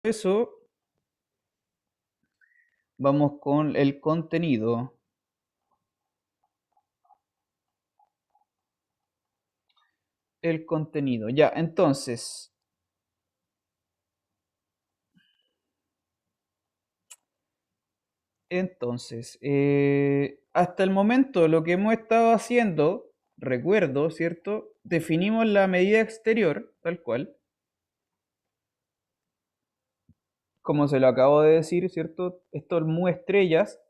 eso, vamos con el contenido. El contenido. Ya, entonces. Hasta el momento lo que hemos estado haciendo, recuerdo, ¿cierto? Definimos la medida exterior, tal cual, como se lo acabo de decir, ¿cierto? Estos mu estrellas,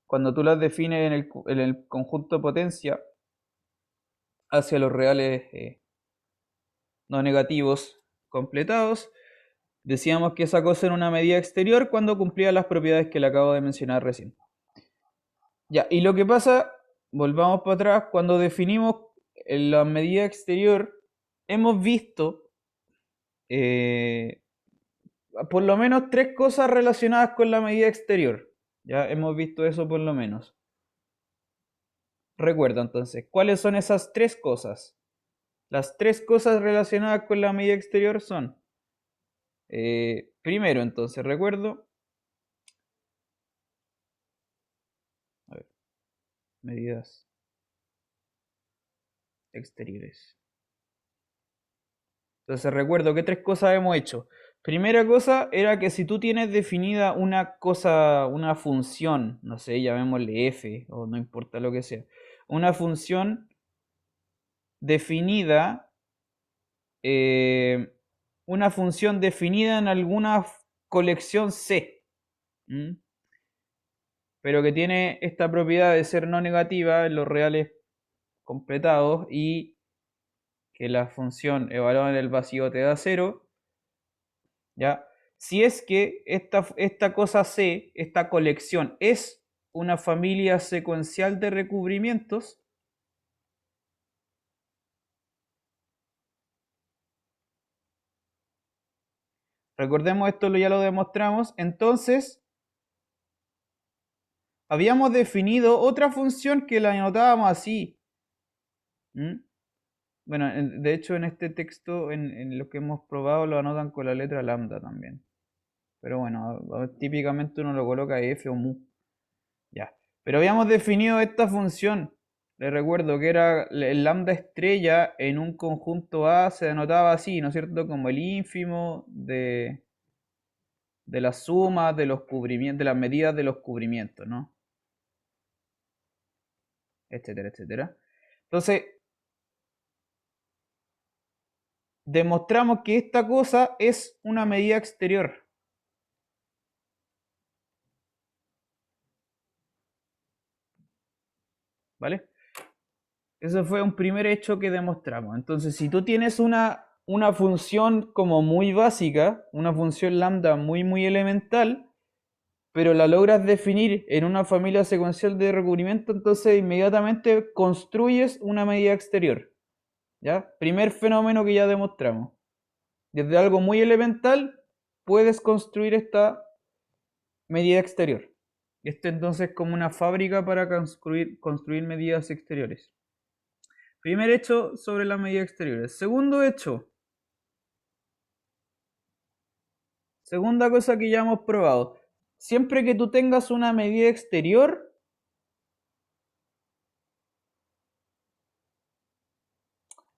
cuando tú las defines en el conjunto de potencia hacia los reales no negativos completados, decíamos que esa cosa era una medida exterior cuando cumplía las propiedades que le acabo de mencionar recién. Ya, y lo que pasa, volvamos para atrás, cuando definimos la medida exterior, hemos visto eh, por lo menos tres cosas relacionadas con la medida exterior. Ya hemos visto eso por lo menos. Recuerda entonces, ¿cuáles son esas tres cosas? Las tres cosas relacionadas con la medida exterior son, primero entonces, recuerdo, a ver, medidas exteriores. Entonces recuerdo que tres cosas hemos hecho. Primera cosa era que si tú tienes definida una cosa, una función, no sé, llamémosle f o no importa lo que sea, una función definida, eh, una función definida en alguna colección C, ¿m? Pero que tiene esta propiedad de ser no negativa en los reales completados y que la función evaluada en el vacío te da 0. ¿Ya? Si es que esta cosa C, esta colección, es una familia secuencial de recubrimientos, recordemos esto ya lo demostramos, entonces habíamos definido otra función que la anotábamos así. ¿Mm? Bueno, de hecho en este texto, en lo que hemos probado, lo anotan con la letra lambda también. Pero bueno, típicamente uno lo coloca f o mu. Ya. Pero habíamos definido esta función. Les recuerdo que era el lambda estrella en un conjunto A se denotaba así, ¿no es cierto? Como el ínfimo de las sumas de los cubrimientos, de las medidas de los cubrimientos, ¿no? Etcétera, etcétera. Entonces, demostramos que esta cosa es una medida exterior. ¿Vale? Ese fue un primer hecho que demostramos. Entonces, si tú tienes una función como muy básica, una función lambda muy, muy elemental, pero la logras definir en una familia secuencial de recubrimiento, entonces inmediatamente construyes una medida exterior. ¿Ya? Primer fenómeno que ya demostramos. Desde algo muy elemental puedes construir esta medida exterior. Esto entonces es como una fábrica para construir medidas exteriores. Primer hecho sobre las medidas exteriores. Segundo hecho. Segunda cosa que ya hemos probado. Siempre que tú tengas una medida exterior,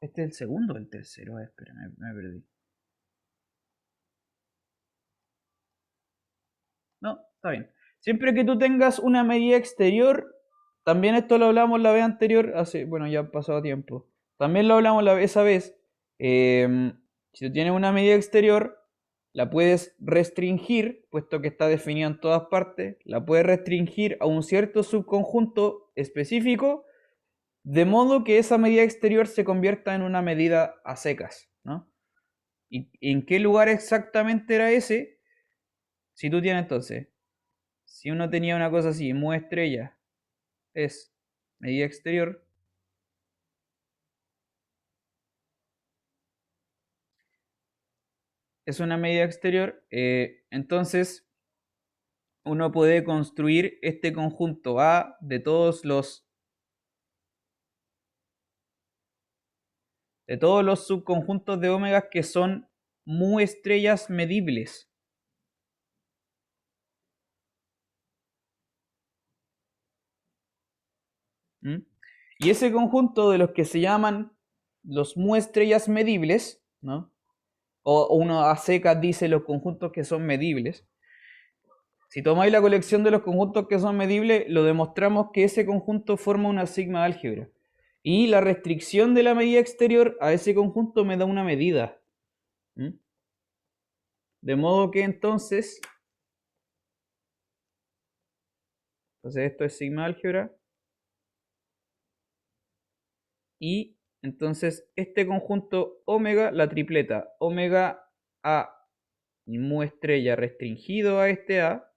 este es el segundo o el tercero. Espera, me perdí. No, está bien. Siempre que tú tengas una medida exterior, también esto lo hablamos la vez anterior, bueno, ya ha pasado tiempo. También lo hablamos esa vez. Si tú tienes una medida exterior, la puedes restringir, puesto que está definida en todas partes, la puedes restringir a un cierto subconjunto específico, de modo que esa medida exterior se convierta en una medida a secas, ¿no? ¿Y en qué lugar exactamente era ese? Si tú tienes entonces, si uno tenía una cosa así, mu estrella es medida exterior, es una medida exterior, entonces uno puede construir este conjunto A de todos los subconjuntos de omegas que son mu estrellas medibles. ¿Mm? Y ese conjunto de los que se llaman los mu estrellas medibles, ¿no? O uno a secas dice los conjuntos que son medibles. Si tomáis la colección de los conjuntos que son medibles, lo demostramos que ese conjunto forma una sigma álgebra. Y la restricción de la medida exterior a ese conjunto me da una medida. ¿Mm? De modo que entonces esto es sigma álgebra. Y entonces este conjunto omega, la tripleta, omega A y mu estrella restringido a este A,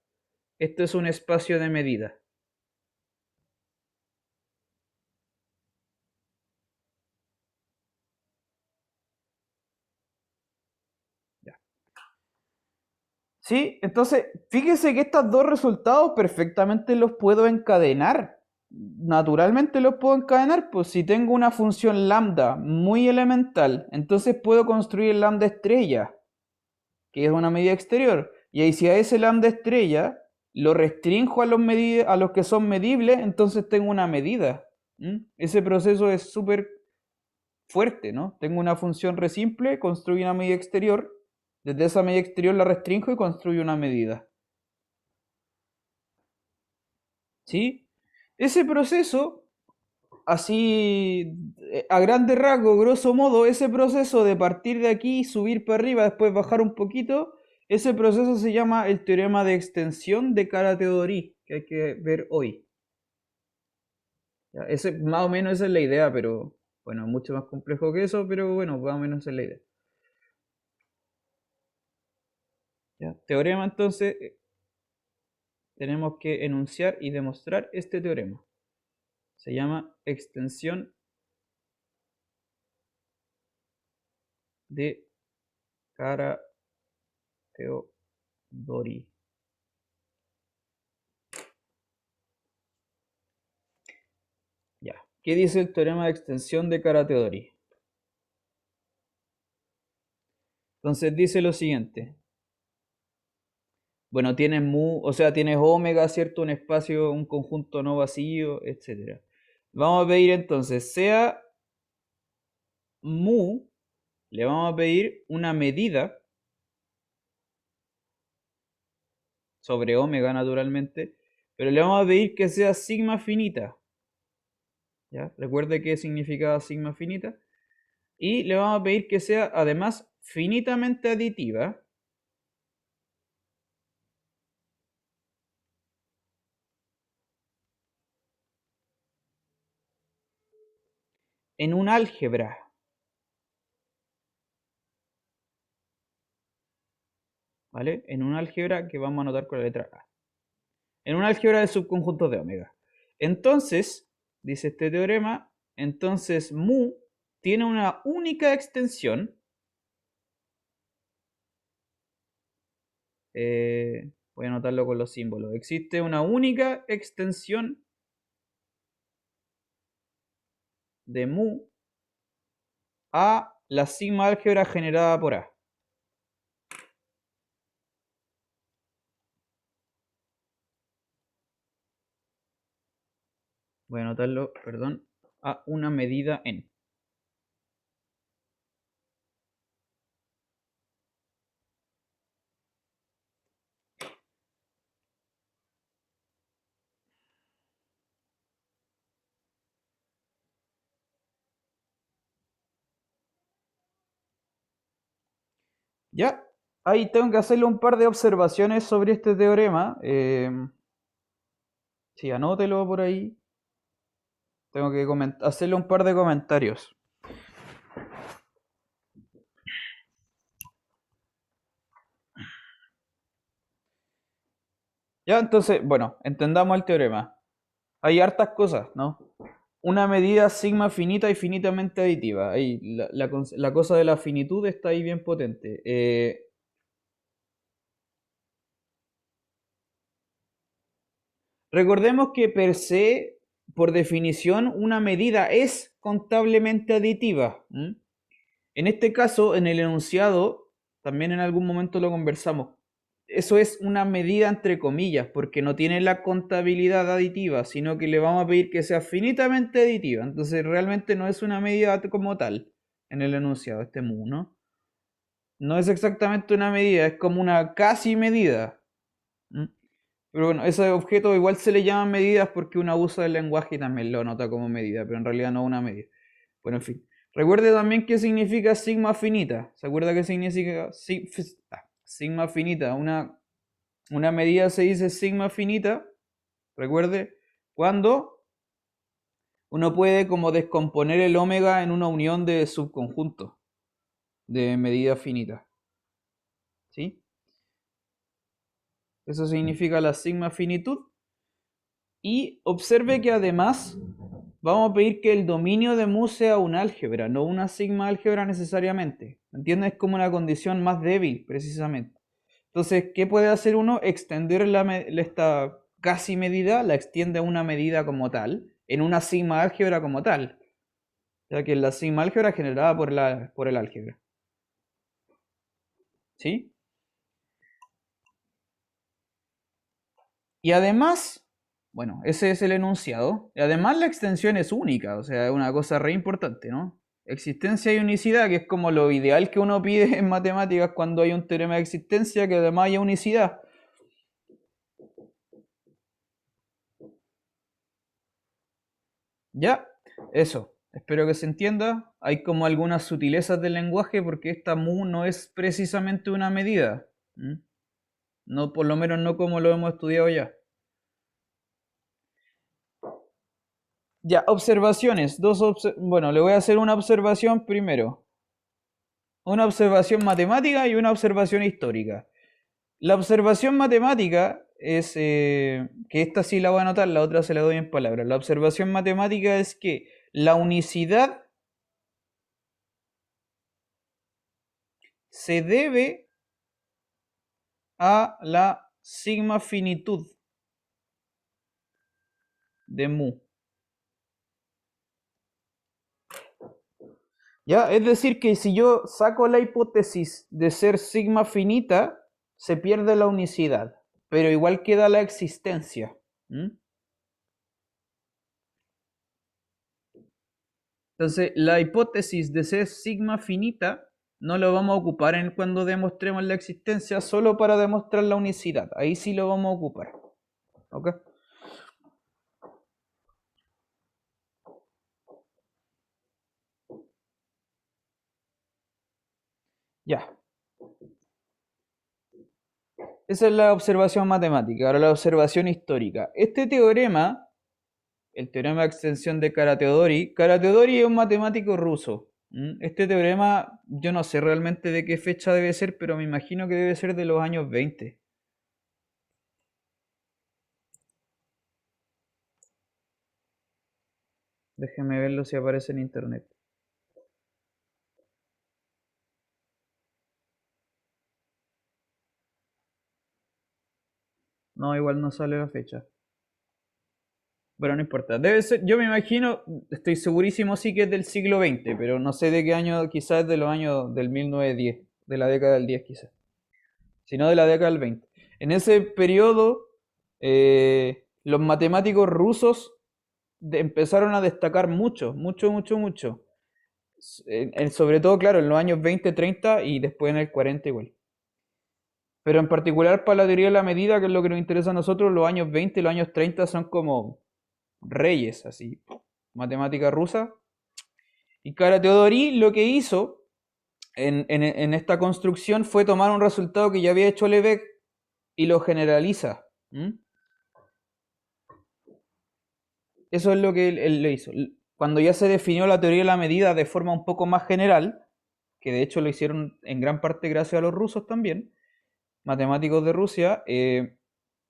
esto es un espacio de medida. Ya. ¿Sí? Entonces, fíjese que estos dos resultados perfectamente los puedo encadenar. Naturalmente los puedo encadenar, pues si tengo una función lambda muy elemental, entonces puedo construir el lambda estrella, que es una medida exterior. Y ahí si a ese lambda estrella lo restringo a los que son medibles, entonces tengo una medida. ¿Mm? Ese proceso es súper fuerte, ¿no? Tengo una función re simple, construyo una medida exterior, desde esa medida exterior la restringo y construyo una medida. ¿Sí? Ese proceso, así, a grandes rasgos, grosso modo, ese proceso de partir de aquí, subir para arriba, después bajar un poquito, ese proceso se llama el teorema de extensión de Carathéodory, que hay que ver hoy. ¿Ya? Más o menos esa es la idea, pero bueno, mucho más complejo que eso, pero bueno, más o menos esa es la idea. ¿Ya? Teorema entonces, tenemos que enunciar y demostrar este teorema. Se llama extensión de Carathéodory. Ya. ¿Qué dice el teorema de extensión de Carathéodory? Entonces dice lo siguiente. Bueno, tienes mu, o sea, tienes omega, ¿cierto? Un espacio, un conjunto no vacío, etc. Vamos a pedir entonces, sea mu, le vamos a pedir una medida sobre omega naturalmente, pero le vamos a pedir que sea sigma finita. ¿Ya? Recuerde qué significa sigma finita. Y le vamos a pedir que sea además finitamente aditiva. En un álgebra. ¿Vale? En un álgebra que vamos a anotar con la letra A. En un álgebra de subconjuntos de omega. Entonces, dice este teorema, entonces mu tiene una única extensión. Voy a anotarlo con los símbolos. Existe una única extensión de mu a la sigma álgebra generada por A. Voy a anotarlo, perdón, a una medida n. Ya, ahí tengo que hacerle un par de observaciones sobre este teorema. Sí, anótelo por ahí. Tengo que hacerle un par de comentarios. Ya, entonces, bueno, entendamos el teorema. Hay hartas cosas, ¿no? Una medida sigma finita y finitamente aditiva. Ahí, la cosa de la finitud está ahí bien potente. Recordemos que per se, por definición, una medida es contablemente aditiva. ¿Mm? En este caso, en el enunciado, también en algún momento lo conversamos. Eso es una medida entre comillas, porque no tiene la contabilidad aditiva, sino que le vamos a pedir que sea finitamente aditiva. Entonces realmente no es una medida como tal en el enunciado, este mu, ¿no? No es exactamente una medida, es como una casi medida. ¿Mm? Pero bueno, ese objeto igual se le llaman medidas porque uno usa el lenguaje y también lo nota como medida, pero en realidad no es una medida. Bueno, en fin. Recuerde también qué significa sigma finita. ¿Se acuerda qué significa sigma finita? Una medida se dice sigma finita, recuerde, cuando uno puede como descomponer el omega en una unión de subconjuntos de medida finita. ¿Sí? Eso significa la sigma finitud. Y observe que además vamos a pedir que el dominio de mu sea un álgebra, no una sigma álgebra necesariamente. ¿Entiendes? Es como una condición más débil, precisamente. Entonces, ¿qué puede hacer uno? Extender esta casi medida, la extiende a una medida como tal, en una sigma álgebra como tal. Ya que la sigma álgebra generada por el álgebra. ¿Sí? Y además, bueno, ese es el enunciado. Y además la extensión es única, o sea, es una cosa re importante, ¿no? Existencia y unicidad, que es como lo ideal que uno pide en matemáticas cuando hay un teorema de existencia, que además haya unicidad. Ya, eso. Espero que se entienda. Hay como algunas sutilezas del lenguaje porque esta mu no es precisamente una medida. No, por lo menos no como lo hemos estudiado ya. Ya, observaciones. Bueno, le voy a hacer una observación primero. Una observación matemática y una observación histórica. La observación matemática es, que esta sí la voy a anotar, la otra se la doy en palabras. La observación matemática es que la unicidad se debe a la sigma finitud de mu. ¿Ya? Es decir, que si yo saco la hipótesis de ser sigma finita, se pierde la unicidad, pero igual queda la existencia. Entonces, la hipótesis de ser sigma finita no lo vamos a ocupar en cuando demostremos la existencia, solo para demostrar la unicidad. Ahí sí lo vamos a ocupar. ¿Ok? Ya. Esa es la observación matemática. Ahora la observación histórica. Este teorema, el teorema de extensión de Kara-Teodori es un matemático ruso. Este teorema, yo no sé realmente de qué fecha debe ser, pero me imagino que debe ser de los años 20. Déjeme verlo si aparece en internet. No, igual no sale la fecha. Pero no importa. Debe ser, yo me imagino, estoy segurísimo sí que es del siglo XX, pero no sé de qué año, quizás de los años del 1910, de la década del 10 quizás, sino de la década del 20. En ese periodo, los matemáticos rusos empezaron a destacar mucho, mucho, mucho, mucho. Sobre todo, claro, en los años 20, 30 y después en el 40 igual. Pero en particular para la teoría de la medida, que es lo que nos interesa a nosotros, los años 20 y los años 30 son como reyes, así, matemática rusa. Y Kara Teodori lo que hizo en esta construcción fue tomar un resultado que ya había hecho Lebesgue y lo generaliza. Eso es lo que él le hizo. Cuando ya se definió la teoría de la medida de forma un poco más general, que de hecho lo hicieron en gran parte gracias a los rusos también, matemáticos de Rusia,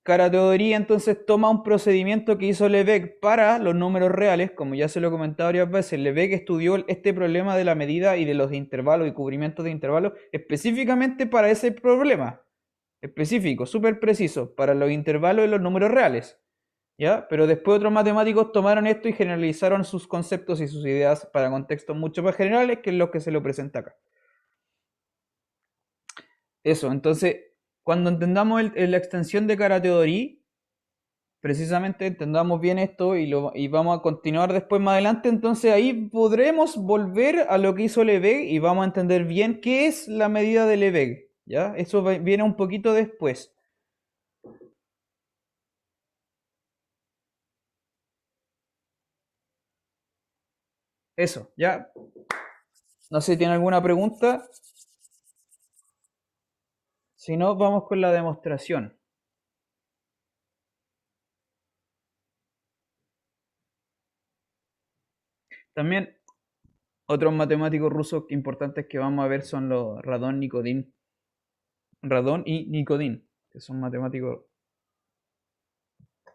Kara Teodori entonces toma un procedimiento que hizo Lebesgue para los números reales, como ya se lo he comentado varias veces. Lebesgue estudió este problema de la medida y de los intervalos y cubrimientos de intervalos específicamente para ese problema específico, súper preciso, para los intervalos y los números reales. ¿Ya? Pero después otros matemáticos tomaron esto y generalizaron sus conceptos y sus ideas para contextos mucho más generales, que es lo que se lo presenta acá. Eso, entonces, cuando entendamos la extensión de Karateori, precisamente entendamos bien esto y vamos a continuar después más adelante, entonces ahí podremos volver a lo que hizo Lebesgue y vamos a entender bien qué es la medida de Lebesgue, ¿ya? Eso viene un poquito después. Eso, ¿ya? No sé si tiene alguna pregunta. Si no, vamos con la demostración. También otros matemáticos rusos importantes que vamos a ver son los Radon y Nikodin, que son matemáticos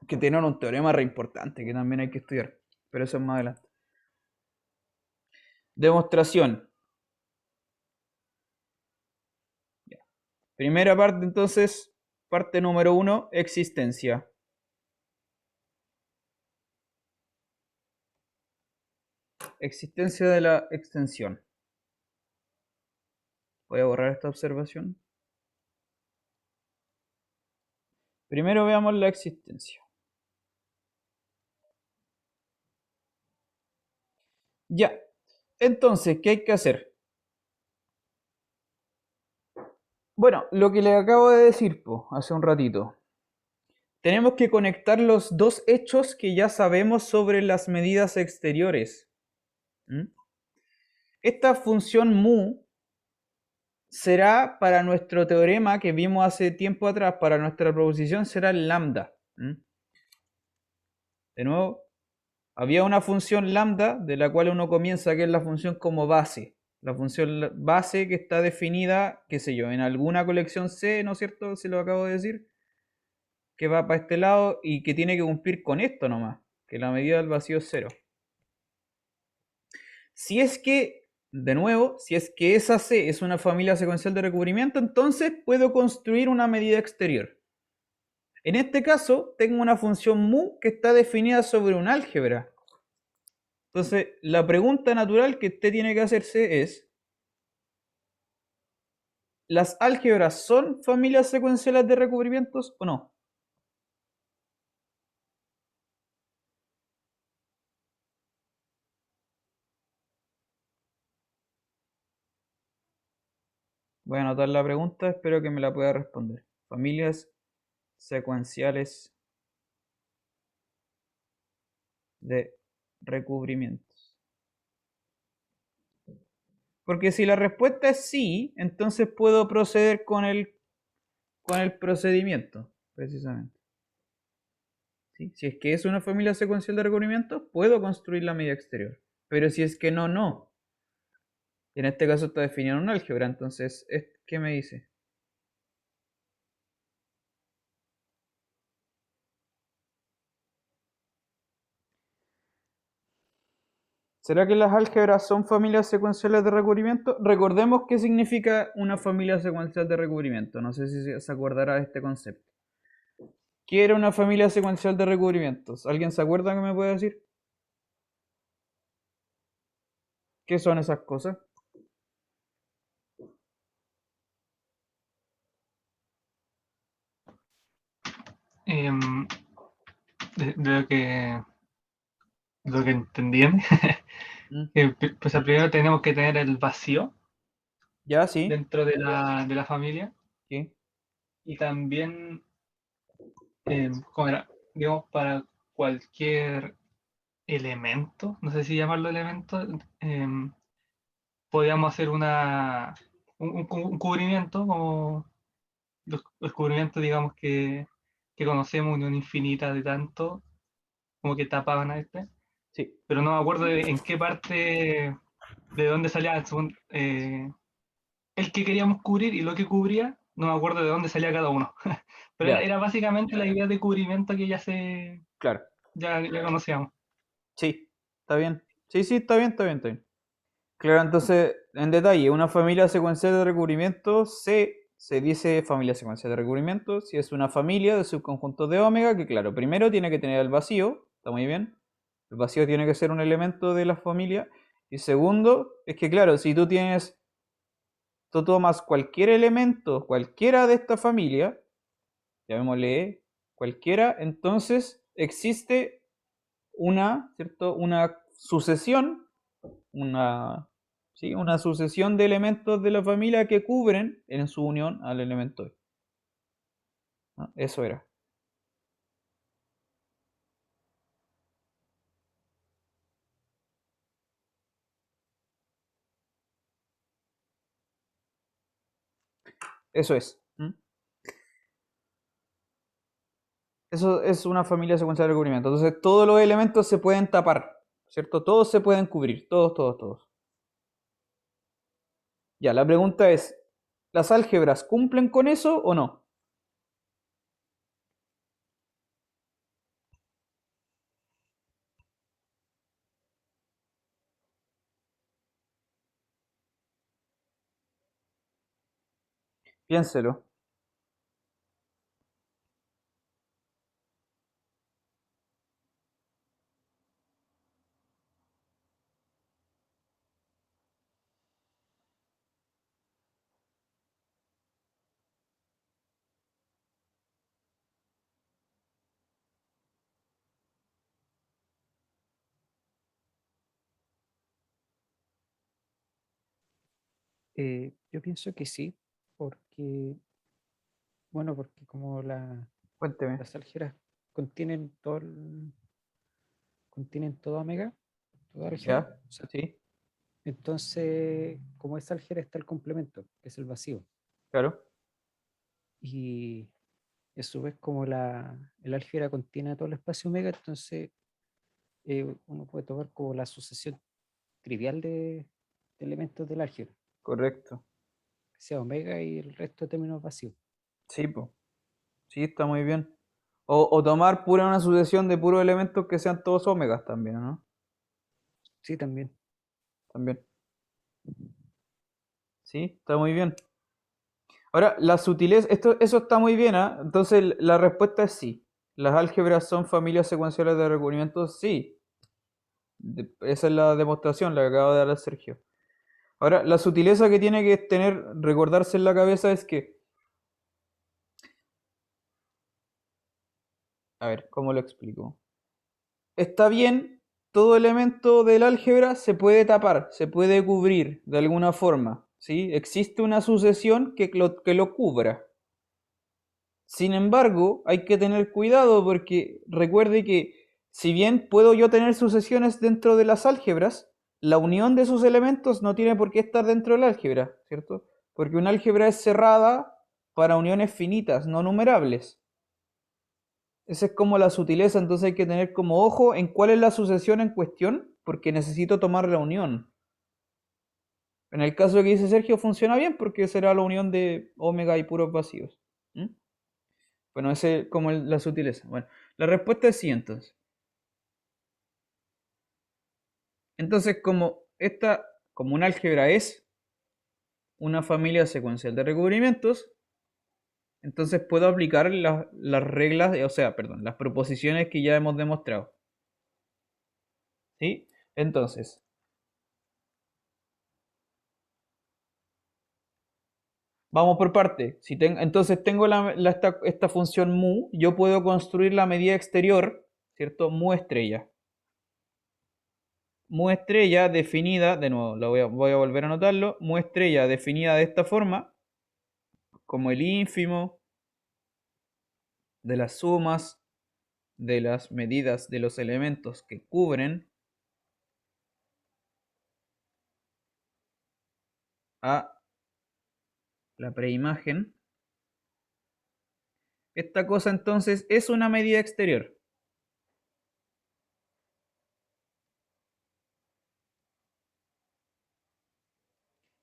que tienen un teorema re importante que también hay que estudiar, pero eso es más adelante. Demostración. Ya. Primera parte entonces, parte número 1, existencia. Existencia de la extensión. Voy a borrar esta observación. Primero veamos la existencia. Ya. Entonces, ¿qué hay que hacer? Bueno, lo que les acabo de decir hace un ratito. Tenemos que conectar los dos hechos que ya sabemos sobre las medidas exteriores. ¿Mm? Esta función mu será para nuestro teorema que vimos hace tiempo atrás, para nuestra proposición será el lambda. ¿Mm? De nuevo, había una función lambda de la cual uno comienza, que es la función como base. La función base que está definida, qué sé yo, en alguna colección C, ¿no es cierto? Se lo acabo de decir, que va para este lado y que tiene que cumplir con esto nomás, que la medida del vacío es cero. Si es que, de nuevo, si es que esa C es una familia secuencial de recubrimiento, entonces puedo construir una medida exterior. En este caso, tengo una función mu que está definida sobre un álgebra. Entonces, la pregunta natural que usted tiene que hacerse es, ¿las álgebras son familias secuenciales de recubrimientos o no? Voy a anotar la pregunta, espero que me la pueda responder. Familias secuenciales de recubrimientos. Porque si la respuesta es sí, entonces puedo proceder con el procedimiento, precisamente. ¿Sí? Si es que es una familia secuencial de recubrimientos, puedo construir la medida exterior. Pero si es que no, no. Y en este caso está definido en un álgebra, entonces, ¿qué me dice? ¿Será que las álgebras son familias secuenciales de recubrimiento? Recordemos qué significa una familia secuencial de recubrimiento. No sé si se acordará de este concepto. ¿Qué era una familia secuencial de recubrimientos? ¿Alguien se acuerda que me puede decir? ¿Qué son esas cosas? Em, de lo que entendí, ¿Mm? pues primero tenemos que tener el vacío ¿Ya? ¿Sí? dentro de la familia ¿Sí? y también, como era, digamos, para cualquier elemento, no sé si llamarlo elemento, em, podríamos hacer un cubrimiento, como los cubrimientos, digamos, que conocemos, unión infinita de tanto, como que tapaban a este, Sí. pero no me acuerdo en qué parte, de dónde salía el que queríamos cubrir y lo que cubría, no me acuerdo de dónde salía cada uno. Pero era, Ya. era básicamente la idea de cubrimiento que Claro. ya conocíamos. Sí. ¿Está bien? Sí, sí, está bien, está bien, está bien. Claro, entonces, en detalle, una familia secuencial de recubrimientos se dice familia secuencial de recubrimientos si es una familia de subconjuntos de ómega, que claro, primero tiene que tener el vacío, está muy bien. El vacío tiene que ser un elemento de la familia. Y segundo, es que claro, si tú tienes tú tomas cualquier elemento, cualquiera de esta familia, llamémosle cualquiera, entonces existe una, ¿cierto? Una sucesión, una, ¿sí? Una sucesión de elementos de la familia que cubren en su unión al elemento E. ¿No? Eso era. Eso es. ¿Mm? Eso es una familia secuencial de recubrimiento. Entonces todos los elementos se pueden tapar, ¿cierto? Todos se pueden cubrir, todos, todos, todos. Ya, la pregunta es, ¿las álgebras cumplen con eso o no? Piénselo. Yo pienso que sí, porque, bueno, porque como Cuénteme. las álgebras contienen contienen todo omega, toda álgebra, ¿Ya? o sea, ¿Sí? entonces, como es álgebra está el complemento, que es el vacío. Claro. Y a su vez, como el álgebra contiene todo el espacio omega, entonces uno puede tomar como la sucesión trivial de elementos del álgebra, Correcto. que sea omega y el resto de términos vacíos. Sí, pues. Sí, está muy bien. O tomar pura una sucesión de puros elementos que sean todos omegas también, ¿no? Sí, también. También. Sí, está muy bien. Ahora, la sutileza, eso está muy bien, ¿ah? Entonces la respuesta es sí. ¿Las álgebras son familias secuenciales de recubrimientos? Sí. Esa es la demostración, la que acaba de dar Sergio. Ahora, la sutileza que tiene que tener, recordarse en la cabeza es que, a ver, ¿cómo lo explico? Está bien, todo elemento del álgebra se puede tapar, se puede cubrir de alguna forma, ¿sí? Existe una sucesión que lo cubra. Sin embargo, hay que tener cuidado porque recuerde que si bien puedo yo tener sucesiones dentro de las álgebras, la unión de sus elementos no tiene por qué estar dentro del álgebra, ¿cierto? Porque una álgebra es cerrada para uniones finitas, no numerables. Esa es como la sutileza, entonces hay que tener como ojo en cuál es la sucesión en cuestión, porque necesito tomar la unión. En el caso que dice Sergio funciona bien porque será la unión de omega y puros vacíos. ¿Mm? Bueno, ese es como la sutileza. Bueno, la respuesta es sí entonces. Entonces, como un álgebra es una familia secuencial de recubrimientos, entonces puedo aplicar las reglas, o sea, perdón, las proposiciones que ya hemos demostrado. ¿Sí? Entonces, vamos por parte. Entonces tengo esta función mu, yo puedo construir la medida exterior, ¿cierto? Mu estrella. Mu estrella definida, de nuevo, voy a volver a anotarlo. Mu estrella definida de esta forma, como el ínfimo de las sumas de las medidas de los elementos que cubren a la preimagen. Esta cosa entonces es una medida exterior.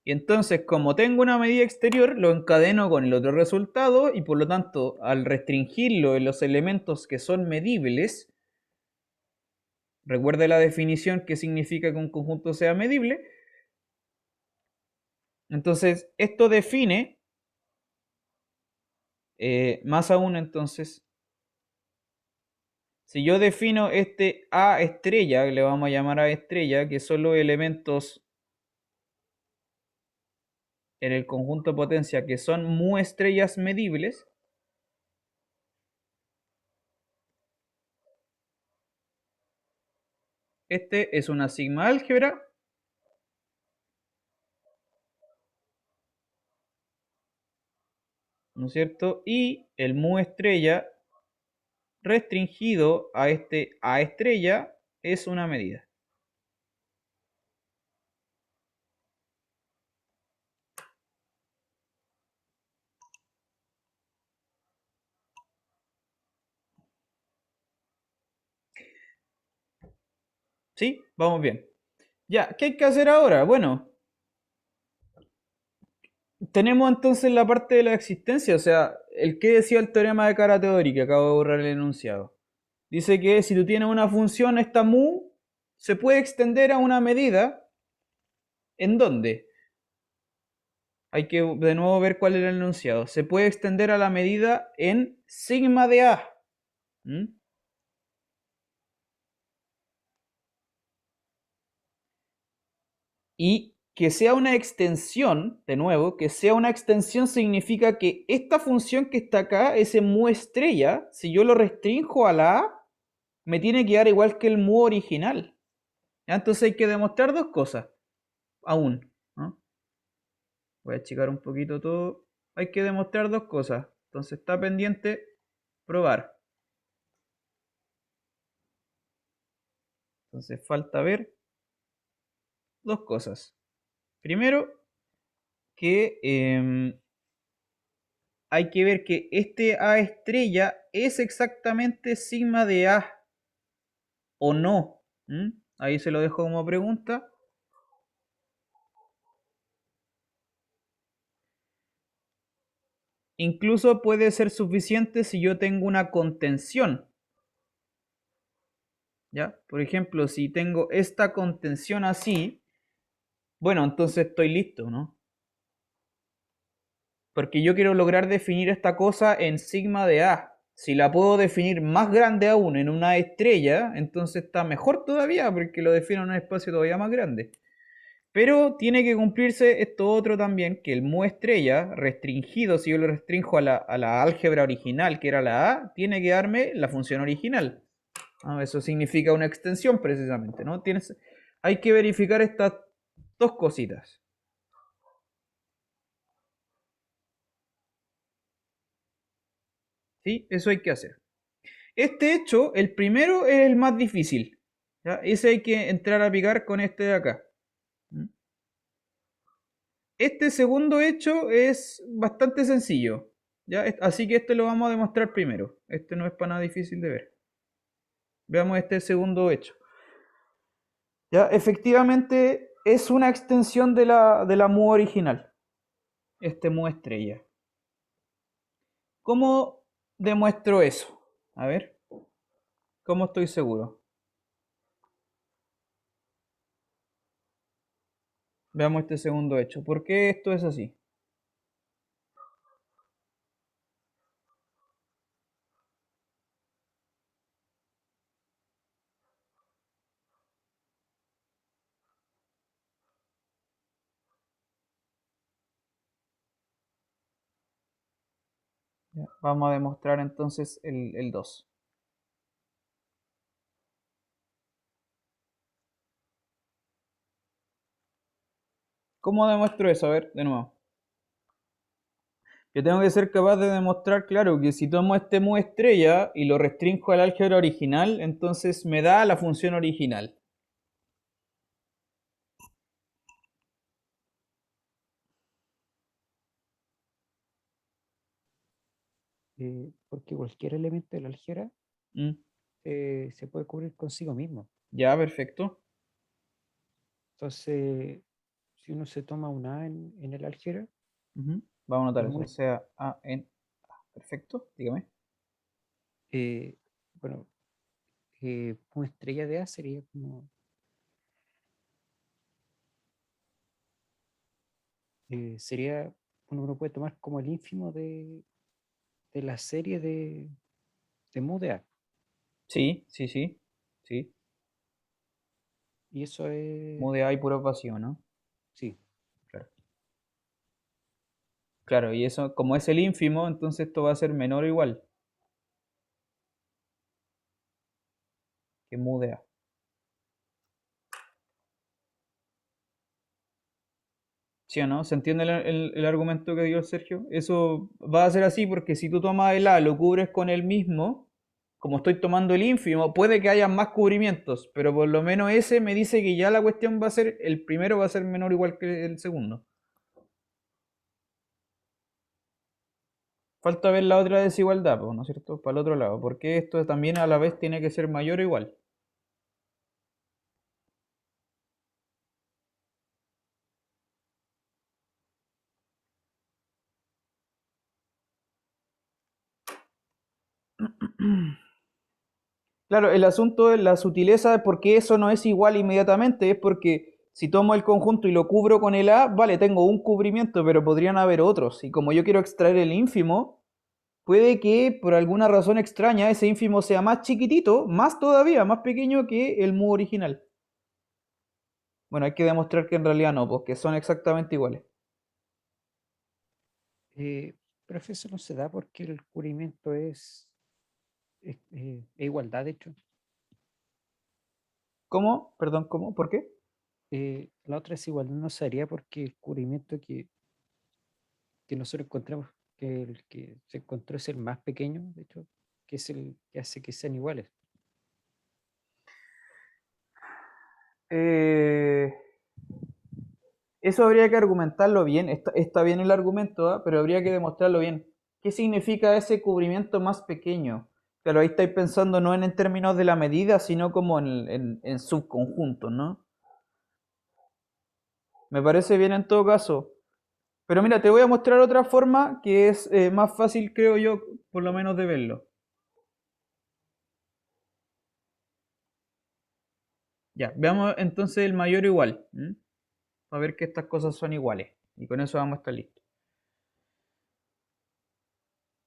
Y entonces, como tengo una medida exterior, lo encadeno con el otro resultado y por lo tanto, al restringirlo en los elementos que son medibles, recuerde la definición que significa que un conjunto sea medible. Entonces, esto define, más aún entonces, si yo defino este A estrella, que le vamos a llamar A estrella, que son los elementos en el conjunto de potencia que son mu estrellas medibles, este es una sigma álgebra ¿no es cierto? Y el mu estrella restringido a este A estrella es una medida. ¿Sí? Vamos bien. Ya, ¿qué hay que hacer ahora? Bueno, tenemos entonces la parte de la existencia, o sea, el que decía el teorema de Karateori, que acabo de borrar el enunciado. Dice que si tú tienes una función, esta mu se puede extender a una medida. ¿En dónde? Hay que de nuevo ver cuál era el enunciado. Se puede extender a la medida en sigma de A. ¿Mm? Y que sea una extensión, de nuevo, que sea una extensión significa que esta función que está acá, ese mu estrella, si yo lo restrinjo a la A, me tiene que dar igual que el mu original. ¿Ya? Entonces hay que demostrar dos cosas, aún. ¿No? Voy a achicar un poquito todo. Hay que demostrar dos cosas. Entonces está pendiente probar. Entonces falta ver dos cosas. Primero, que hay que ver que este A estrella es exactamente sigma de A o no. ¿Mm? Ahí se lo dejo como pregunta. Incluso puede ser suficiente si yo tengo una contención. ¿Ya? Por ejemplo, si tengo esta contención así, bueno, entonces estoy listo, ¿no? Porque yo quiero lograr definir esta cosa en sigma de A. Si la puedo definir más grande aún en una estrella, entonces está mejor todavía porque lo defino en un espacio todavía más grande. Pero tiene que cumplirse esto otro también, que el mu estrella restringido, si yo lo restringo a la álgebra original, que era la A, tiene que darme la función original. Eso significa una extensión precisamente, ¿no? Hay que verificar estas dos cositas. ¿Sí? Eso hay que hacer. Este hecho, el primero es el más difícil. ¿Ya? Ese hay que entrar a picar con este de acá. ¿Mm? Este segundo hecho es bastante sencillo. ¿Ya? Así que este lo vamos a demostrar primero. Este no es para nada difícil de ver. Veamos este segundo hecho. ¿Ya? Efectivamente es una extensión de la mu original. Este mu estrella. ¿Cómo demuestro eso? A ver, ¿cómo estoy seguro? Veamos este segundo hecho. ¿Por qué esto es así? Ya, vamos a demostrar entonces el 2. ¿Cómo demuestro eso? A ver, de nuevo. Yo tengo que ser capaz de demostrar, claro, que si tomo este mu estrella y lo restringo al álgebra original, entonces me da la función original. Porque cualquier elemento de la álgebra ¿Mm? se puede cubrir consigo mismo. Ya, perfecto. Entonces, si uno se toma un A en el álgebra, Ujú. Vamos a anotar el eso. mu, O sea, A en A. Perfecto, dígame. eh, bueno, mu estrella de A sería como, sería, uno lo puede tomar como el ínfimo de la serie de mu de A. Sí, sí, sí. Sí. Y eso es, Mu de A y puro vacío, ¿no? sí, Claro. Claro, y eso, como es el ínfimo, entonces esto va a ser menor o igual que mu de A. ¿Sí o no? ¿Se entiende el argumento que dio el Sergio? Eso va a ser así porque si tú tomas el A, lo cubres con el mismo, como estoy tomando el ínfimo, puede que haya más cubrimientos, pero por lo menos ese me dice que ya la cuestión va a ser, el primero va a ser menor o igual que el segundo. Falta ver la otra desigualdad, pues, ¿no es cierto? Para el otro lado, porque esto también a la vez tiene que ser mayor o igual. Claro, el asunto de la sutileza de por qué eso no es igual inmediatamente es porque si tomo el conjunto y lo cubro con el A, vale, tengo un cubrimiento, pero podrían haber otros. Y como yo quiero extraer el ínfimo, puede que por alguna razón extraña ese ínfimo sea más chiquitito, más todavía, más pequeño que el mu original. Bueno, hay que demostrar que en realidad no, porque son exactamente iguales. Profe, eso no se da porque el cubrimiento es igualdad, de hecho. ¿Cómo? Perdón, ¿cómo? ¿Por qué? La otra desigualdad no se haría porque el cubrimiento que nosotros encontramos, que el que se encontró es el más pequeño, de hecho, que es el que hace que sean iguales. Eh, Eso habría que argumentarlo bien. Está bien el argumento, ¿ah? Pero habría que demostrarlo bien. ¿Qué significa ese cubrimiento más pequeño? Claro, ahí estáis pensando no en términos de la medida, sino como en subconjuntos, ¿no? Me parece bien en todo caso. Pero mira, te voy a mostrar otra forma que es más fácil, creo yo, por lo menos de verlo. Ya, veamos entonces el mayor igual. Para ver que estas cosas son iguales. Y con eso vamos a estar listos.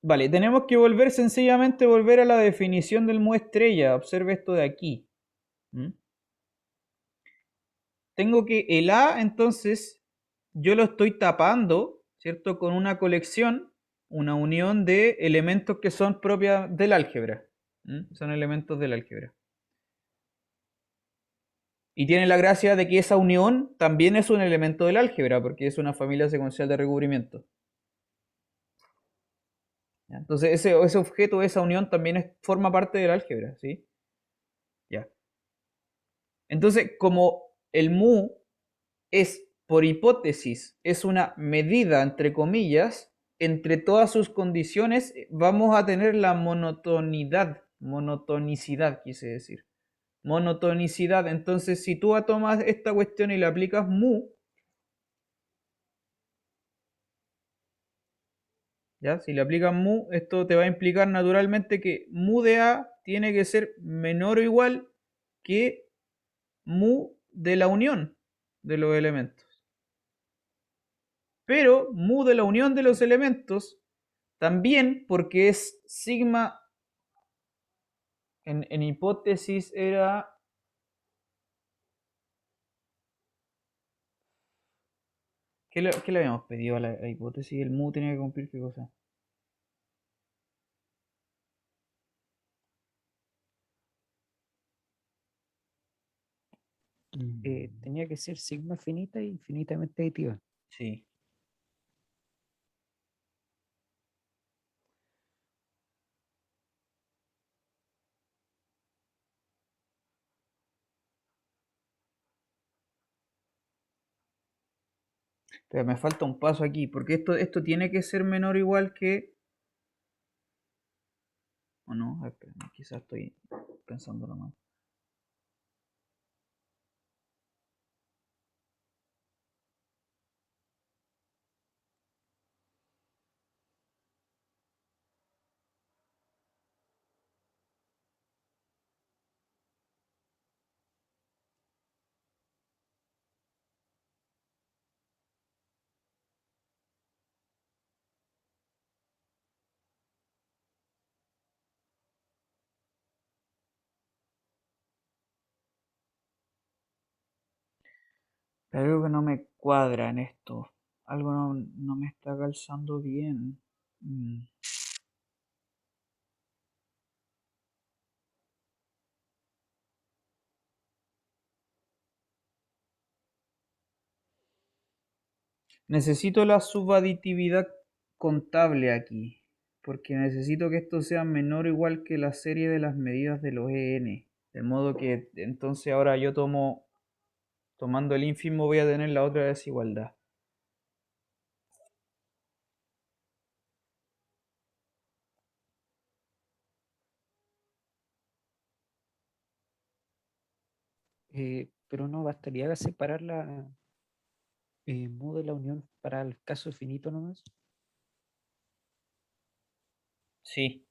Vale, tenemos que volver sencillamente volver a la definición del mu estrella. Observe esto de aquí. ¿Mm? Tengo que el A, entonces, yo lo estoy tapando, ¿cierto? Con una colección, una unión de elementos que son propias del álgebra. Son elementos del álgebra. Y tiene la gracia de que esa unión también es un elemento del álgebra, porque es una familia secuencial de recubrimiento. ¿Ya? Entonces, ese objeto, esa unión también forma parte del álgebra, ¿sí? Ya. Entonces, como el mu es, por hipótesis, es una medida, entre comillas, entre todas sus condiciones, vamos a tener la monotonicidad, quise decir. Monotonicidad. Entonces, si tú tomas esta cuestión y le aplicas mu, ¿ya? Si le aplicas mu, esto te va a implicar naturalmente que mu de A tiene que ser menor o igual que mu de la unión de los elementos. Pero mu de la unión de los elementos también porque es sigma, en hipótesis era... ¿Qué le habíamos pedido a la hipótesis? El mu tenía que cumplir qué cosa. Tenía que ser sigma finita y infinitamente aditiva. Sí. Pero me falta un paso aquí, porque esto tiene que ser menor o igual que... ¿O no? Espera, quizás estoy pensando mal. Pero algo que no me cuadra en esto. Algo no me está calzando bien. Necesito la subaditividad contable aquí, porque necesito que esto sea menor o igual que la serie de las medidas de los EN. De modo que entonces ahora yo tomando el ínfimo voy a tener la otra desigualdad. Pero no bastaría separar la mu de la unión para el caso finito nomás. Sí.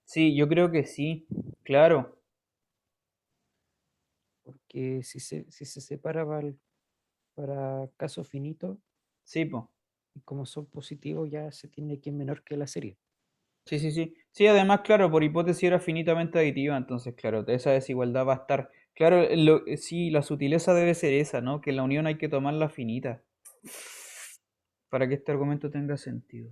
Sí, yo creo que sí, claro. Porque si se separa para caso finito, Sí, po. y como son positivos, ya se tiene que menor que la serie. Sí, sí, sí. Sí, además, claro, por hipótesis era finitamente aditiva, entonces, claro, esa desigualdad va a estar. Claro, sí, la sutileza debe ser esa, ¿no? Que en la unión hay que tomarla finita para que este argumento tenga sentido.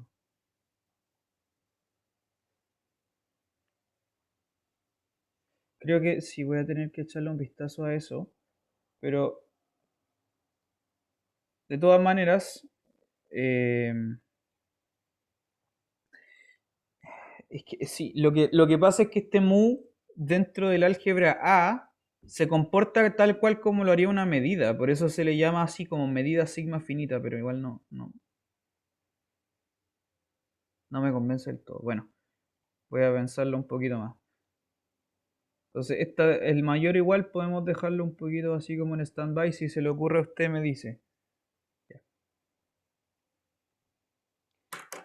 Creo que sí voy a tener que echarle un vistazo a eso, pero de todas maneras, eh, es que sí, lo que pasa es que este mu dentro del álgebra A se comporta tal cual como lo haría una medida, por eso se le llama así como medida sigma finita, pero igual no me convence del todo. Bueno, voy a pensarlo un poquito más. Entonces, el mayor igual podemos dejarlo un poquito así como en stand-by. Si se le ocurre a usted, me dice. Ya.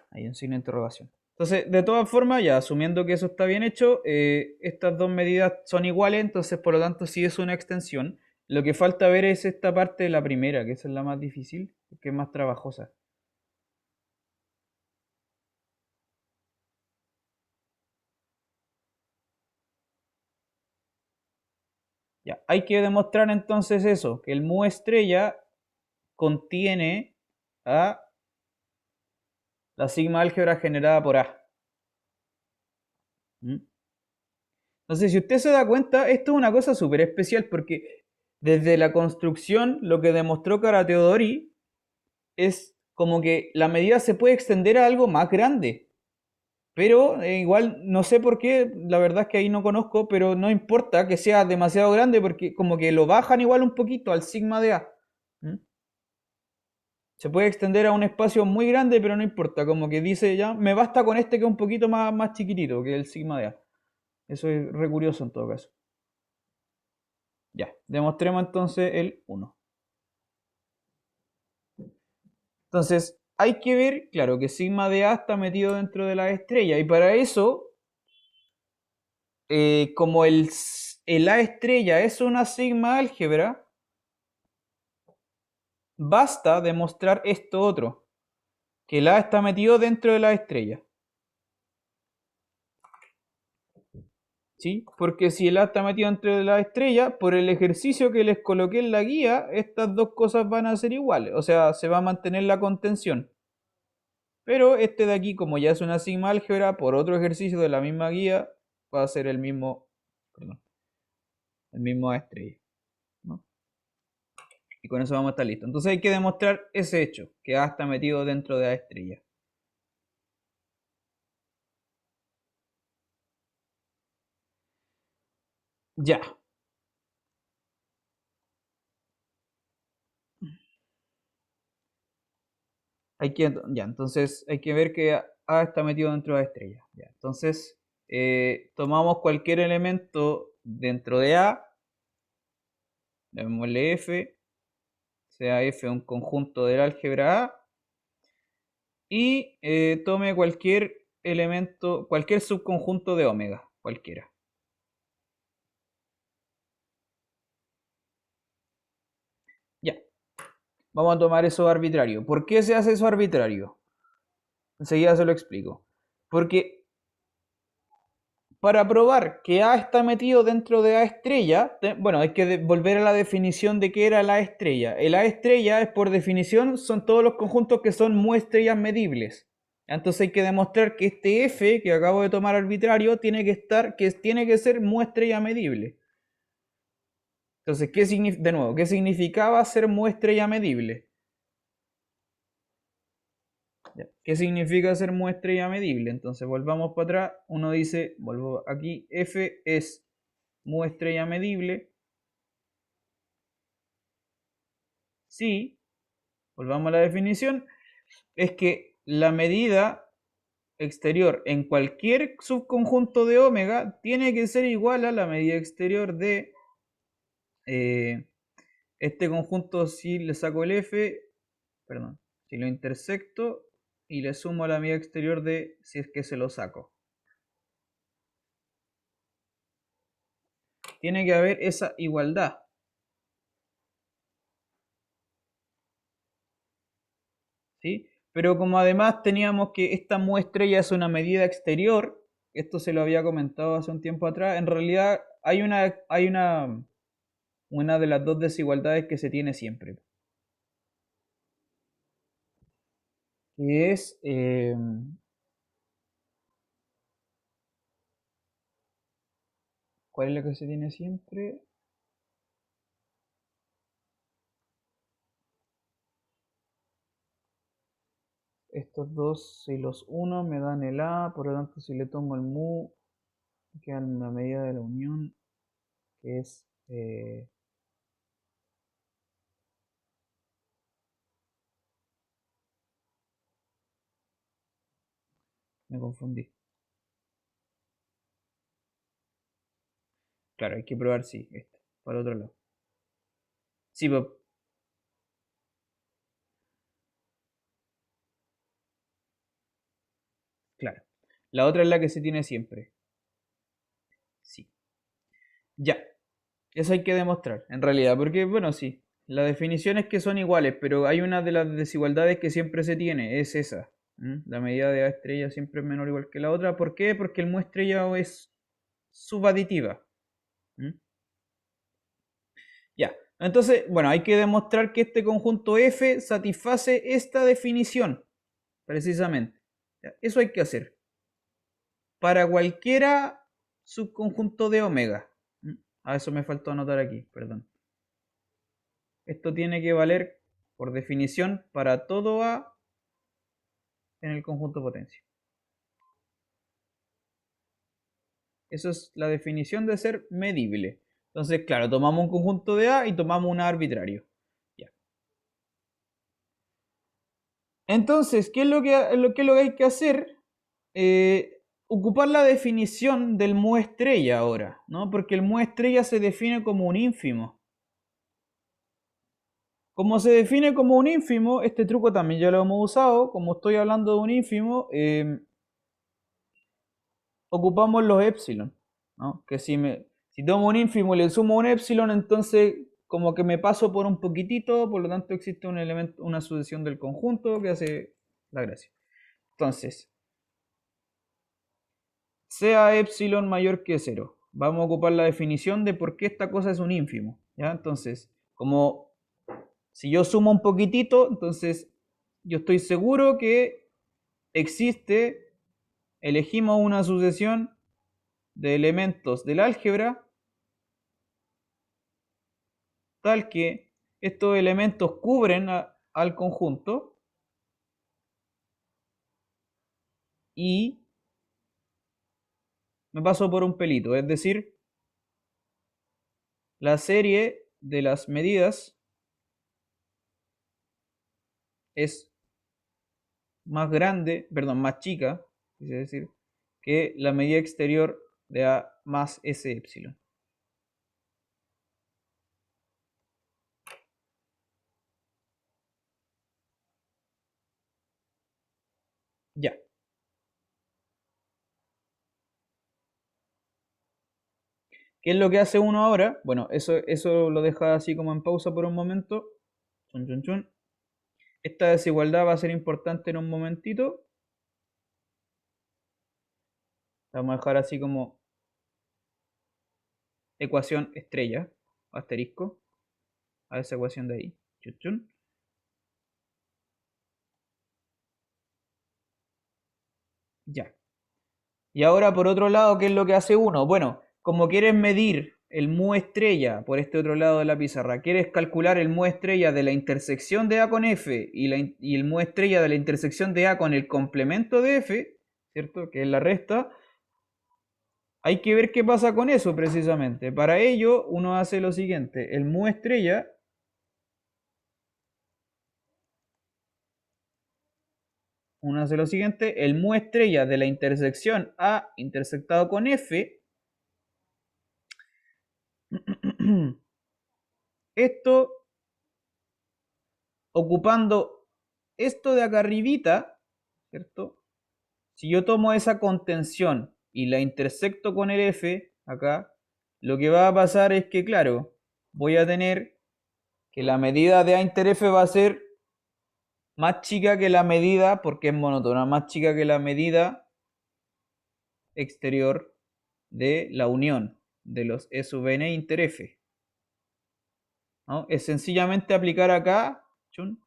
Hay un signo de interrogación. Entonces, de todas formas, ya asumiendo que eso está bien hecho, estas dos medidas son iguales, entonces por lo tanto sí es una extensión. Lo que falta ver es esta parte de la primera, que esa es la más difícil, que es más trabajosa. Ya, hay que demostrar entonces eso, que el mu estrella contiene a la sigma álgebra generada por A. ¿Mm? Entonces, si usted se da cuenta, esto es una cosa súper especial porque desde la construcción lo que demostró Karateodori es como que la medida se puede extender a algo más grande. Pero igual no sé por qué, la verdad es que ahí no conozco, pero no importa que sea demasiado grande porque como que lo bajan igual un poquito al sigma de A. ¿Mm? Se puede extender a un espacio muy grande, pero no importa, como que dice ya, me basta con este que es un poquito más chiquitito que el sigma de A. Eso es re curioso en todo caso. Ya, demostremos entonces el 1. Entonces, hay que ver, claro, que sigma de A está metido dentro de la estrella. Y para eso, como el A estrella es una sigma álgebra, basta demostrar esto otro, que el A está metido dentro de la estrella. ¿Sí? Porque si el A está metido dentro de la estrella, por el ejercicio que les coloqué en la guía, estas dos cosas van a ser iguales. O sea, se va a mantener la contención. Pero este de aquí, como ya es una sigma álgebra, por otro ejercicio de la misma guía, va a ser el mismo, perdón, el mismo A estrella, ¿no? Y con eso vamos a estar listos. Entonces hay que demostrar ese hecho, que A está metido dentro de A estrella. Ya. Ya, entonces hay que ver que A está metido dentro de A estrella. Ya, entonces tomamos cualquier elemento dentro de A, llamémosle F, sea F un conjunto del álgebra A, y tome cualquier elemento, cualquier subconjunto de omega, cualquiera. Ya, vamos a tomar eso arbitrario. ¿Por qué se hace eso arbitrario? Enseguida se lo explico. Porque para probar que A está metido dentro de A estrella, bueno, hay que volver a la definición de qué era la A estrella. El A estrella es, por definición, son todos los conjuntos que son muestrellas medibles. Entonces hay que demostrar que este F que acabo de tomar arbitrario tiene que ser muestrella medible. Entonces, de nuevo, ¿qué significaba ser muestrella medible? ¿Qué significa ser muestrella medible? Entonces volvamos para atrás. Uno dice, vuelvo aquí, F es muestrella medible. Sí, volvamos a la definición, es que la medida exterior en cualquier subconjunto de omega tiene que ser igual a la medida exterior de este conjunto. Si le saco el F, perdón, si lo intersecto y le sumo la medida exterior de si es que se lo saco. Tiene que haber esa igualdad. ¿Sí? Pero como además teníamos que esta muestrella es una medida exterior, esto se lo había comentado hace un tiempo atrás, en realidad hay una de las dos desigualdades que se tiene siempre. Que es ¿cuál es la que se tiene siempre? Estos dos, si los uno me dan el A, por lo tanto si le tomo el mu, queda en la medida de la unión, que es me confundí. Claro, hay que probar sí, esto, para el otro lado. Sí, claro. La otra es la que se tiene siempre. Sí. Ya. Eso hay que demostrar, en realidad, porque, bueno, sí, la definición es que son iguales, pero hay una de las desigualdades que siempre se tiene, es esa. La medida de A estrella siempre es menor o igual que la otra. ¿Por qué? Porque el mu estrella es subaditiva. Ya, entonces, bueno, hay que demostrar que este conjunto F satisface esta definición, precisamente. Ya, eso hay que hacer. Para cualquiera subconjunto de omega. A eso me faltó anotar aquí, perdón. Esto tiene que valer, por definición, para todo A en el conjunto potencia. Eso es la definición de ser medible. Entonces, claro, tomamos un conjunto de A y tomamos un A arbitrario. Ya. Entonces, ¿qué es lo que hay que hacer? Ocupar la definición del mu estrella ahora, ¿no? Porque el mu estrella se define como un ínfimo. Como se define como un ínfimo, este truco también ya lo hemos usado. Como estoy hablando de un ínfimo, ocupamos los epsilon, ¿no? Que si tomo un ínfimo y le sumo un epsilon, entonces como que me paso por un poquitito, por lo tanto existe un elemento, una sucesión del conjunto que hace la gracia. Entonces, sea epsilon mayor que 0. Vamos a ocupar la definición de por qué esta cosa es un ínfimo. ¿Ya? Entonces, como si yo sumo un poquitito, entonces yo estoy seguro que existe, elegimos una sucesión de elementos del álgebra tal que estos elementos cubren al conjunto y me paso por un pelito, es decir, la serie de las medidas es más grande, perdón, más chica, quise decir, que la medida exterior de A más S epsilon. Ya. ¿Qué es lo que hace uno ahora? Bueno, eso lo deja así como en pausa por un momento. Chun, chun, chun. Esta desigualdad va a ser importante en un momentito. La vamos a dejar así como ecuación estrella, asterisco, a esa ecuación de ahí. Chun, chun. Ya. Y ahora por otro lado, ¿qué es lo que hace uno? Bueno, como quieres medir el mu estrella por este otro lado de la pizarra, quieres calcular el mu estrella de la intersección de A con F y el mu estrella de la intersección de A con el complemento de F, ¿cierto? Que es la resta. Hay que ver qué pasa con eso precisamente. Para ello, uno hace lo siguiente. El mu estrella uno hace lo siguiente, el mu estrella de la intersección A intersectado con F, esto ocupando esto de acá arribita, ¿cierto? Si yo tomo esa contención y la intersecto con el F, acá, lo que va a pasar es que, claro, voy a tener que la medida de A inter F va a ser más chica que la medida, porque es monótona, más chica que la medida exterior de la unión de los E sub n inter F. ¿No? Es sencillamente aplicar acá, chun,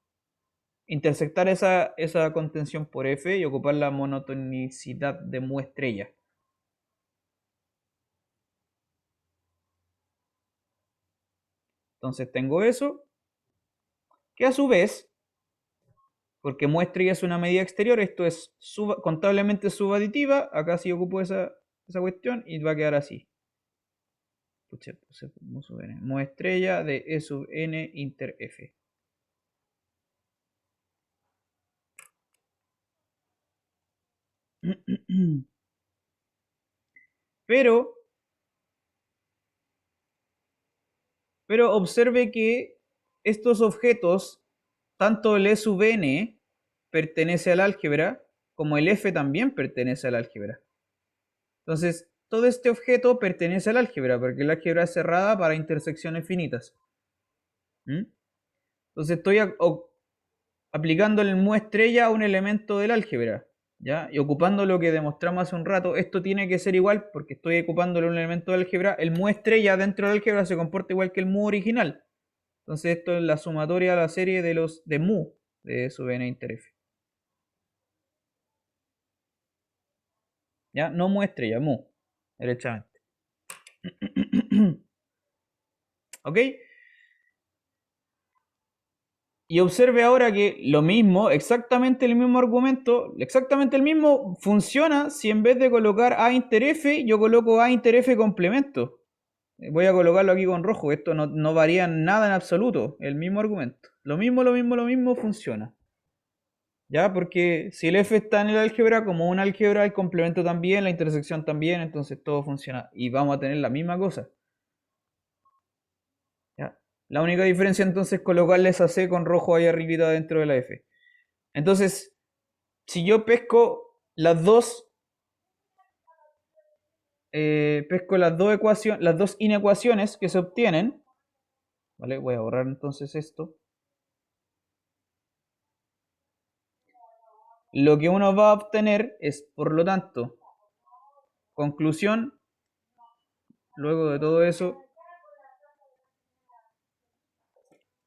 intersectar esa contención por F y ocupar la monotonicidad de mu estrella. Entonces tengo eso, que a su vez, porque mu estrella es una medida exterior, esto es contablemente subaditiva, acá sí ocupo esa cuestión y va a quedar así. Pucha, puse mu sub n, mu estrella de E sub n inter F. Pero observe que estos objetos, tanto el E sub n pertenece al álgebra, como el F también pertenece al álgebra. Entonces, todo este objeto pertenece al álgebra, porque el álgebra es cerrada para intersecciones finitas. ¿Mm? Entonces estoy aplicando el mu estrella a un elemento del álgebra, ¿ya? Y ocupando lo que demostramos hace un rato, esto tiene que ser igual, porque estoy ocupándole un elemento del álgebra, el mu estrella dentro del álgebra se comporta igual que el mu original. Entonces esto es la sumatoria a la serie de los de mu de sub n inter f. ¿Ya? No mu estrella, mu, derechamente. ¿Ok? Y observe ahora que lo mismo, exactamente el mismo argumento, exactamente el mismo, funciona si en vez de colocar A inter F, yo coloco A inter F complemento. Voy a colocarlo aquí con rojo, esto no varía en nada en absoluto, el mismo argumento. Lo mismo funciona. ¿Ya? Porque si el F está en el álgebra, como un álgebra, el complemento también, la intersección también, entonces todo funciona. Y vamos a tener la misma cosa. ¿Ya? La única diferencia entonces es colocarle esa C con rojo ahí arribita dentro de la F. Entonces, si yo pesco las dos inecuaciones que se obtienen, ¿vale? Voy a borrar entonces esto. Lo que uno va a obtener es, por lo tanto, conclusión, luego de todo eso,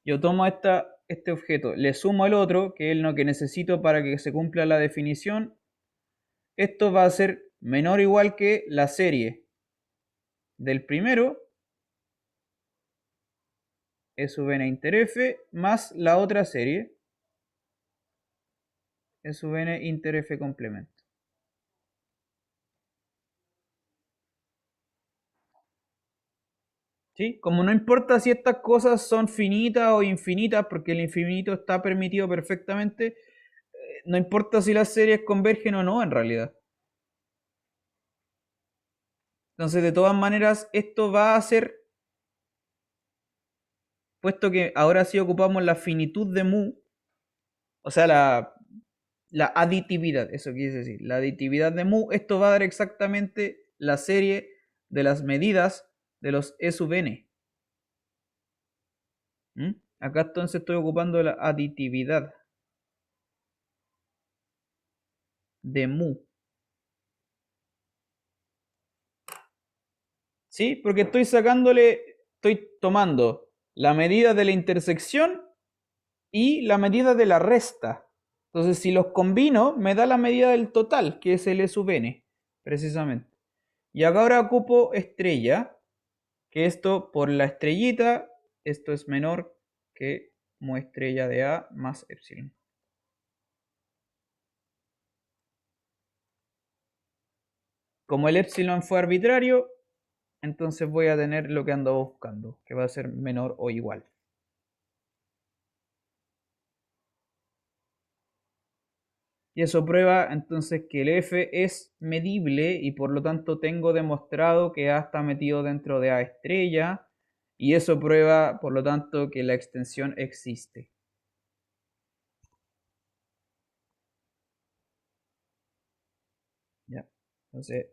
yo tomo este objeto, le sumo el otro, que es lo que necesito para que se cumpla la definición. Esto va a ser menor o igual que la serie del primero, E sub n inter f, más la otra serie, E sub n inter f complemento. ¿Sí? Como no importa si estas cosas son finitas o infinitas, porque el infinito está permitido perfectamente, no importa si las series convergen o no en realidad. Entonces, de todas maneras, esto va a ser, puesto que ahora sí ocupamos la finitud de mu, o sea, la aditividad, eso quiere decir, la aditividad de mu, esto va a dar exactamente la serie de las medidas de los E sub n. ¿Mm? Acá entonces estoy ocupando la aditividad de mu. ¿Sí? Porque estoy tomando la medida de la intersección y la medida de la resta. Entonces, si los combino, me da la medida del total, que es el E sub n, precisamente. Y acá ahora ocupo estrella, que esto por la estrellita, esto es menor que mu estrella de A más epsilon. Como el epsilon fue arbitrario, entonces voy a tener lo que ando buscando, que va a ser menor o igual. Y eso prueba entonces que el F es medible y por lo tanto tengo demostrado que A está metido dentro de A estrella. Y eso prueba, por lo tanto, que la extensión existe. Ya. Entonces,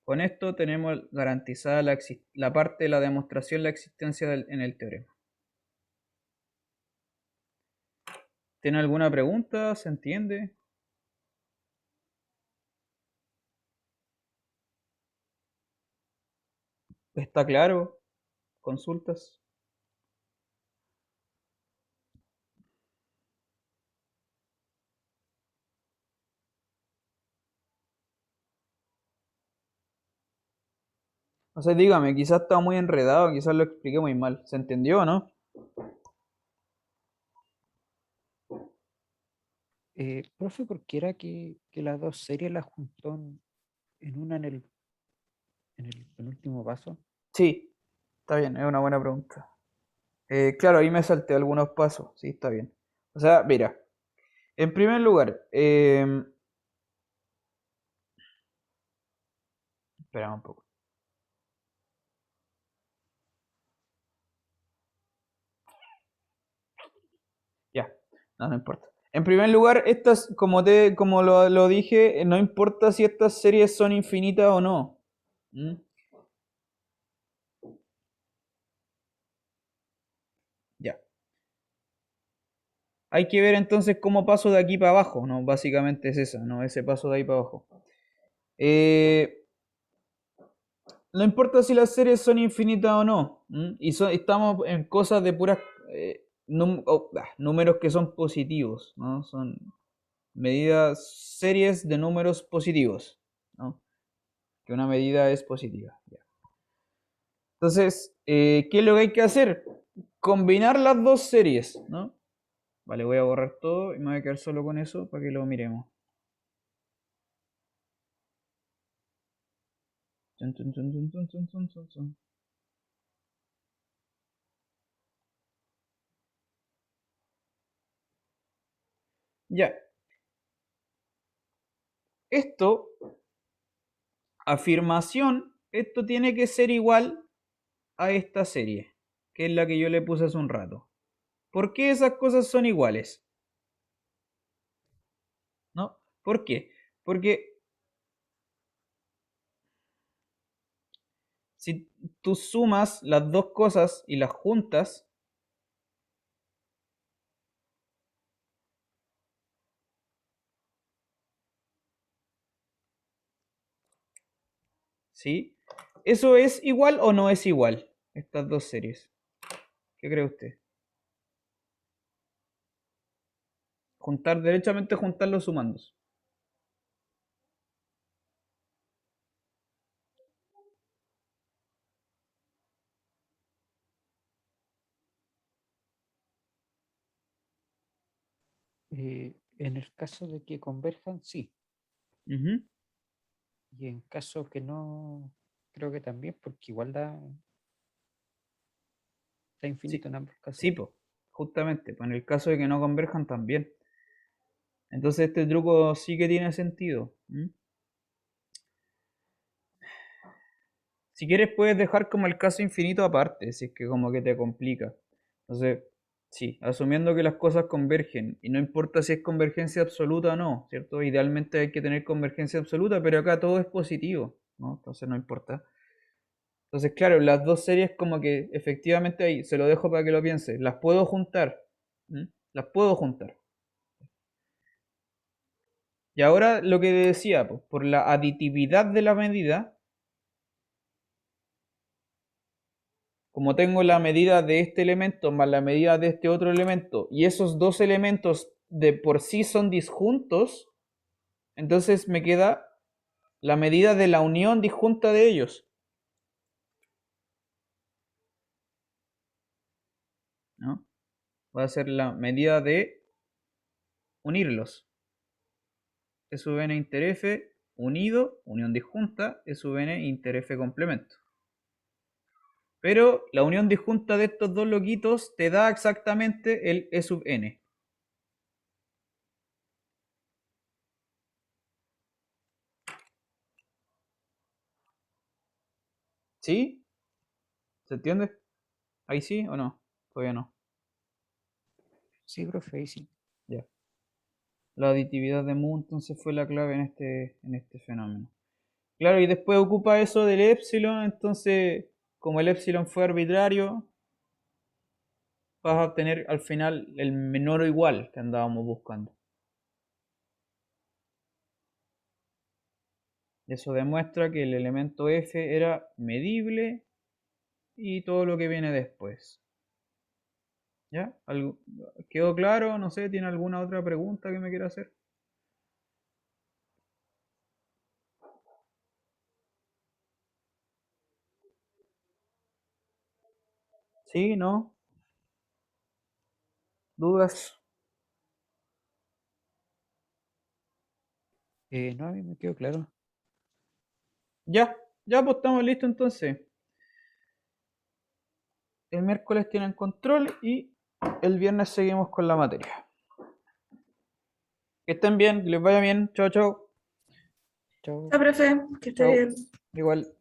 con esto tenemos garantizada la parte de la demostración, la existencia en el teorema. ¿Tiene alguna pregunta? ¿Se entiende? ¿Está claro? ¿Consultas? O sea, dígame, quizás está muy enredado, quizás lo expliqué muy mal. ¿Se entendió o no? Profe, ¿por qué era que las dos series las juntó en una en el penúltimo paso? Sí, está bien, es una buena pregunta. Claro, ahí me salté algunos pasos, sí, está bien. O sea, mira, en primer lugar, espera un poco. Ya, no importa. En primer lugar, estas, como lo dije, no importa si estas series son infinitas o no. ¿Mm? Ya. Hay que ver entonces cómo paso de aquí para abajo, ¿no? Básicamente es esa, ¿no? Ese paso de ahí para abajo. Eh, no importa si las series son infinitas o no. Y estamos en cosas de puras números que son positivos, ¿no? Son medidas, series de números positivos, ¿no? Que una medida es positiva. Ya. Entonces, ¿qué es lo que hay que hacer? Combinar las dos series, ¿no? Vale, voy a borrar todo y me voy a quedar solo con eso para que lo miremos. Chun, chun, chun, chun, chun, chun, chun, chun, chun. Ya. Esto, afirmación, esto tiene que ser igual a esta serie, que es la que yo le puse hace un rato. ¿Por qué esas cosas son iguales? ¿No? ¿Por qué? Porque si tú sumas las dos cosas y las juntas, ¿sí? ¿Eso es igual o no es igual? Estas dos series. ¿Qué cree usted? Juntar, derechamente juntar los sumandos. En el caso de que converjan, sí. Ujú. Y en caso que no, creo que también, porque igual da infinito Sí, en ambos casos. sí, pues, justamente, pues en el caso de que no converjan también. Entonces este truco sí que tiene sentido. Si quieres puedes dejar como el caso infinito aparte, si es que como que te complica. Entonces, sí, asumiendo que las cosas convergen, y no importa si es convergencia absoluta o no, ¿cierto? Idealmente hay que tener convergencia absoluta, pero acá todo es positivo, ¿no? Entonces no importa. Entonces, claro, las dos series como que efectivamente ahí, se lo dejo para que lo piense, las puedo juntar. Las puedo juntar. Y ahora lo que decía, pues, por la aditividad de la medida, como tengo la medida de este elemento más la medida de este otro elemento, y esos dos elementos de por sí son disjuntos, entonces me queda la medida de la unión disjunta de ellos. ¿No? Va a ser la medida de unirlos. E sub n inter f unido, unión disjunta, E sub n inter f complemento. Pero la unión disjunta de estos dos loquitos te da exactamente el E sub n. ¿Sí? ¿Se entiende? ¿Ahí sí o no? Todavía no. Sí, profe, ahí sí. Ya. La aditividad de mu entonces fue la clave en este fenómeno. Claro, y después ocupa eso del epsilon, entonces como el epsilon fue arbitrario, vas a obtener al final el menor o igual que andábamos buscando. Eso demuestra que el elemento f era medible y todo lo que viene después. ¿Ya? ¿Quedó claro? No sé, ¿tiene alguna otra pregunta que me quiera hacer? ¿Sí? ¿No? ¿Dudas? No, a mí me quedó claro. Ya, ya pues estamos listos entonces. El miércoles tienen control y el viernes seguimos con la materia. Que estén bien, que les vaya bien. Chao, chao. Chao. Chao, profe, que esté Chao. bien. Igual.